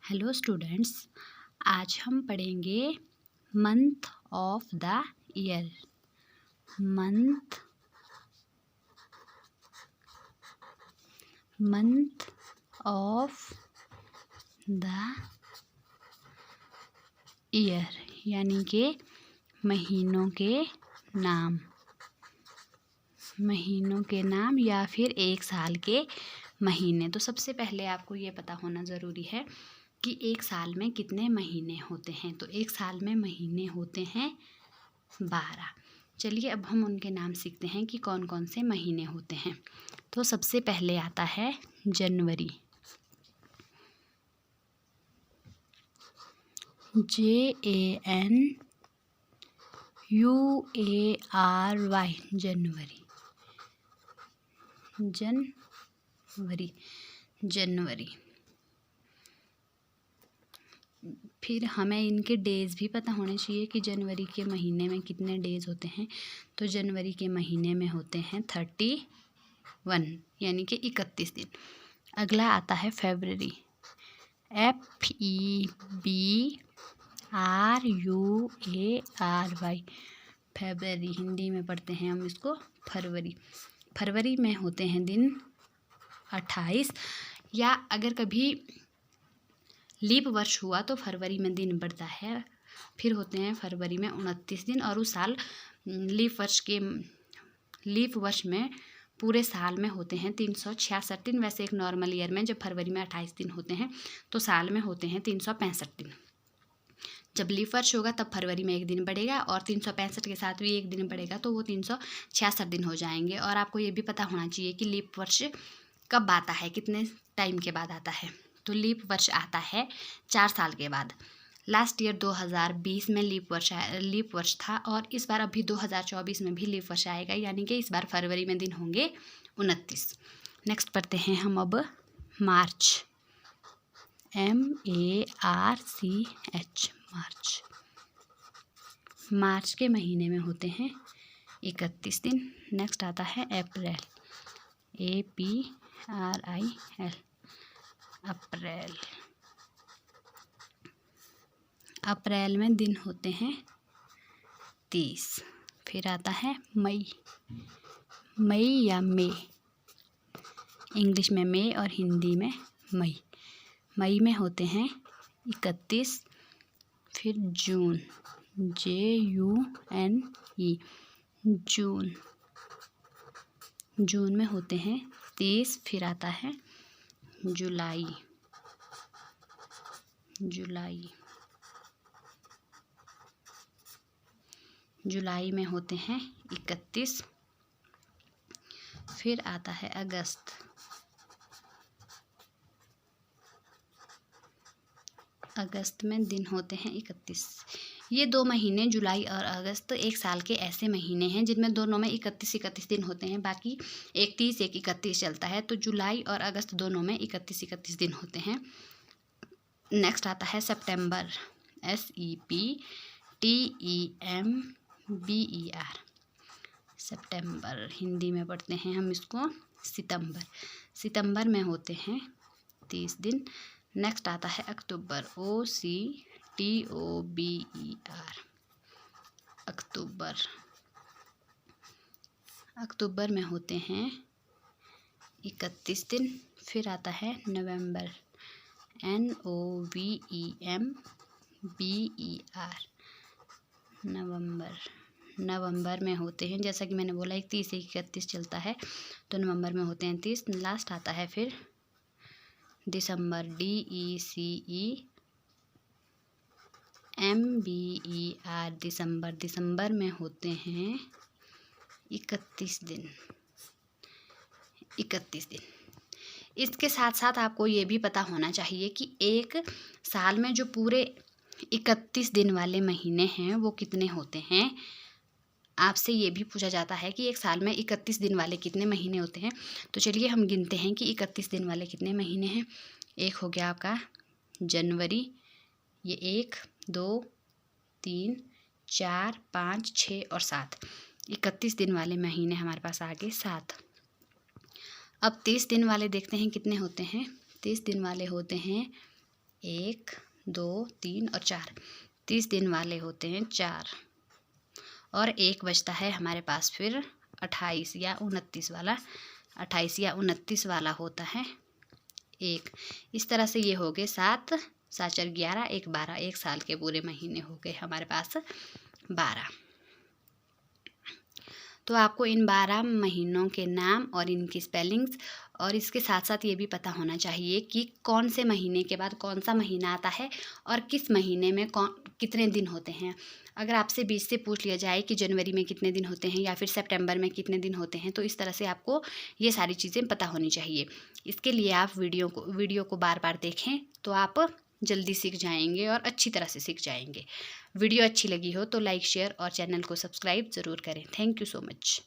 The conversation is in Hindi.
हेलो स्टूडेंट्स, आज हम पढ़ेंगे month of the year. Month of the year यानी कि महीनों के नाम या फिर एक साल के महीने। तो सबसे पहले आपको ये पता होना ज़रूरी है कि एक साल में कितने महीने होते हैं। तो एक साल में महीने होते हैं 12। चलिए अब हम उनके नाम सीखते हैं कि कौन कौन से महीने होते हैं। तो सबसे पहले आता है जनवरी, JANUARY, जनवरी। फिर हमें इनके डेज़ भी पता होने चाहिए कि जनवरी के महीने में कितने डेज़ होते हैं। तो जनवरी के महीने में होते हैं 31 यानी कि 31 दिन। अगला आता है फरवरी, FEBRUARY, फरवरी। हिंदी में पढ़ते हैं हम इसको फरवरी। फरवरी में होते हैं दिन 28, या अगर कभी लीप वर्ष हुआ तो फरवरी में दिन बढ़ता है। फिर होते हैं फरवरी में 29 दिन, और उस साल लीप वर्ष में पूरे साल में होते हैं 366 दिन। वैसे एक नॉर्मल ईयर में जब फरवरी में 28 दिन होते हैं तो साल में होते हैं 365 दिन। जब लीप वर्ष होगा तब फरवरी में एक दिन बढ़ेगा, और 365 के साथ भी एक दिन बढ़ेगा तो वो 366 दिन हो जाएंगे। और आपको ये भी पता होना चाहिए कि लीप वर्ष कब आता है, कितने टाइम के बाद आता है। तो लीप वर्ष आता है 4 साल के बाद। लास्ट ईयर 2020 में लीप वर्ष था, और इस बार अभी 2024 में भी लीप वर्ष आएगा, यानी कि इस बार फरवरी में दिन होंगे 29। नेक्स्ट पढ़ते हैं हम अब मार्च, MARCH, मार्च के महीने में होते हैं 31 दिन। नेक्स्ट आता है अप्रैल, APRIL, अप्रैल में दिन होते हैं 30। फिर आता है मई या मई, इंग्लिश में मई और हिंदी में मई में होते हैं 31। फिर जून, JUNE, जून में होते हैं 30। फिर आता है जुलाई, जुलाई में होते हैं 31। फिर आता है अगस्त, अगस्त में दिन होते हैं 31। ये 2 महीने जुलाई और अगस्त एक साल के ऐसे महीने हैं जिनमें दोनों में 31 दिन होते हैं। बाकी एक 30 एक 31 चलता है। तो जुलाई और अगस्त दोनों में 31 दिन होते हैं। नेक्स्ट आता है सितंबर, SEPTEMBER, सितंबर। हिंदी में पढ़ते हैं हम इसको सितंबर में होते हैं 30 दिन। नेक्स्ट आता है अक्टूबर, OCTOBER, अक्टूबर में होते हैं 31 दिन। फिर आता है नवंबर, NOVEMBER, नवंबर में होते हैं, जैसा कि मैंने बोला 31 से 31 चलता है, तो नवंबर में होते हैं 30। लास्ट आता है फिर दिसंबर, DECEMBER, दिसंबर में होते हैं 31 दिन। इसके साथ साथ आपको ये भी पता होना चाहिए कि एक साल में जो पूरे 31 दिन वाले महीने हैं वो कितने होते हैं। आपसे ये भी पूछा जाता है कि एक साल में 31 दिन वाले कितने महीने होते हैं। तो चलिए हम गिनते हैं कि 31 दिन वाले कितने महीने हैं। एक हो गया आपका जनवरी, ये 1 2 3 4 5 6 और 7, 31 दिन वाले महीने हमारे पास आ गए 7। अब 30 दिन वाले देखते हैं कितने होते हैं। 30 दिन वाले होते हैं 1 2 3 और 4, 30 दिन वाले होते हैं 4, और एक बचता है हमारे पास फिर 28 या 29 वाला, 28 या 29 वाला होता है 1। इस तरह से ये हो गए 7, 7 4 11, 1 12, एक साल के पूरे महीने हो गए हमारे पास 12। तो आपको इन 12 महीनों के नाम और इनकी स्पेलिंग्स और इसके साथ साथ ये भी पता होना चाहिए कि कौन से महीने के बाद कौन सा महीना आता है और किस महीने में कितने दिन होते हैं। अगर आपसे बीच से पूछ लिया जाए कि जनवरी में कितने दिन होते हैं या फिर सितंबर में कितने दिन होते हैं, तो इस तरह से आपको ये सारी चीज़ें पता होनी चाहिए। इसके लिए आप वीडियो को बार बार देखें तो आप जल्दी सीख जाएंगे और अच्छी तरह से सीख जाएंगे। वीडियो अच्छी लगी हो तो लाइक शेयर और चैनल को सब्सक्राइब ज़रूर करें। Thank you so much.